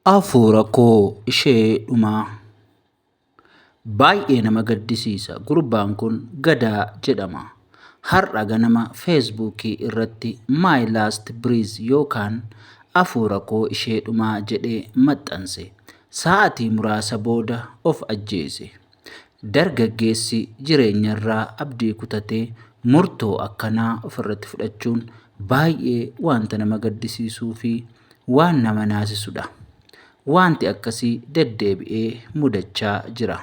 Hafuura koo ishee dhumaa baay'ee nama gaddisiisa. Gurbaan kun Gadaa jedhama. Har'a ganama feesbuukii irratti My Last Breath yookaan hafuura koo ishee dhumaa jedhee maxxanse. Sa'aatii muraasa booda of ajjeese. Dargaggeessi jireenyarraa abdii kutatee murtoo akkanaa ofirratti fudhachuun baay'ee wanta nama gaddisiisuu fi waan nama naasisudha. Wanti akkasii deddeebi'ee mudachaa jira.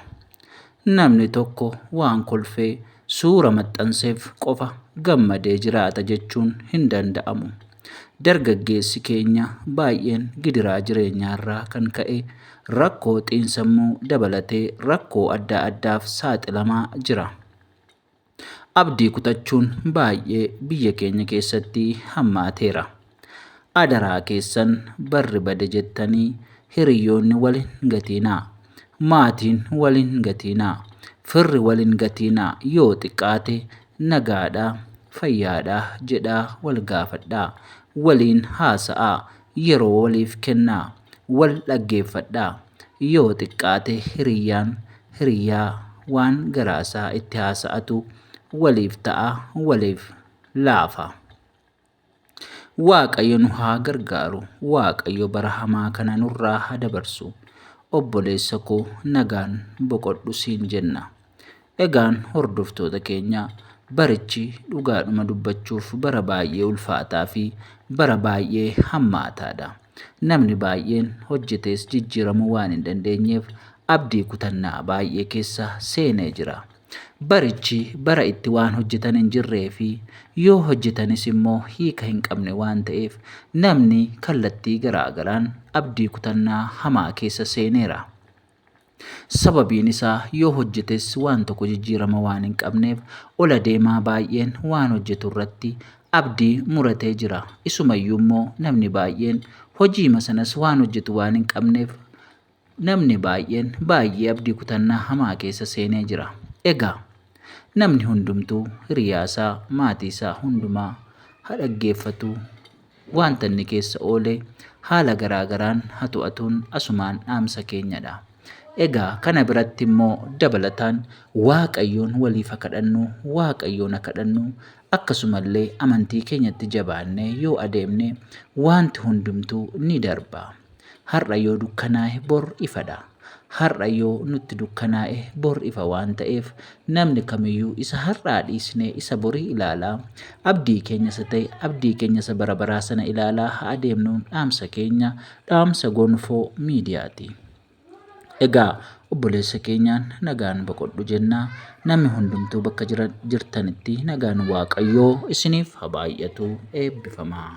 Namni tokko waan kolfee suura maxxanseef qofa gammadee jiraata jechuun hin danda'amu. Dargaggeessi keenya baay'een gidiraa jireenyaarraa kan ka'e rakkoo xiinsammuu dabalatee rakkoo adda addaaf saaxilamaa jira. Abdii kutachuun baay'ee biyya keenya keessatti hammaateera. Adaraa keessan barri bade jettanii hiriyoonni waliin gatiinaa, maatiin waliin gatiinaa, firri waliin gatiinaa, yoo xiqqaate nagaadhaa, fayyaadhaa jedhaa wal gaafadhaa, waliin haasa'aa, yeroo waliif kennaa, wal dhaggeeffadhaa, yoo xiqqaate hiriyaa waan garaasaa itti haasa'atu waliif ta'a, waliif laafa. Waaqayyo nu haa gargaaru. Waaqayyo bara hamaa kana nurraa haa dabarsu. Obboleessa koo nagaan boqodhu siin jenna. Egaan hordoftoota keenya barichi dhugaadhuma dubbachuuf bara baay'ee ulfaataa fi bara baay'ee hammaataadha. Namni baay'een hojjetees jijjiiramuu waan hin dandeenyeef abdii kutannaa baay'ee keessa seenee jira. Barichi bara itti waan hojjetan hin jirree fi yoo hojjetanis immoo hiika hin qabne waan ta'eef namni kallattii garaagaraan abdii kutannaa hamaa keessa seeneera. Sababiin isaa yoo hojjetes waan tokko jijjiirama waan hin qabneef ola deemaa baay'een waan hojjetu irratti abdii muratee jira. Isumayyuu immoo namni baay'een hojiima sanas waan hojjetu waan hin qabneef namni baay'een baay'ee abdii kutannaa hamaa keessa seenee jira. Egaa namni hundumtuu hiriyaasaa, maatiisaa hundumaa haa dhaggeeffatu. Wanta inni keessa oolee haala garaagaraan haa to'atuun asumaan dhaamsa keenyadha. Egaa kana biratti immoo dabalataan Waaqayyoon waliif haa kadhannu, Waaqayyoon haa kadhannu. Akkasumallee amantii keenyatti jabaannee yoo adeemne wanti hundumtuu ni darba. Har'a yoo dukkanaa'e bor ifadha. Har'a yoo nutti dukkanaa'e bor ifa waan ta'eef namni kamiyyuu isa har'aa dhiisnee isa borii ilaalaa, abdii keenya isa ta'e abdii keenya isa bara baraa sana ilaalaa haa adeemnuun dhaamsa keenya, dhaamsa gonfoo miidiyaati. Egaa obboleessa keenyaan nagaan boqodhu jennaa. Namni hundumtuu bakka jirtanitti nagaan Waaqayyoo isiniif haa baay'atu. Eebbifamaa.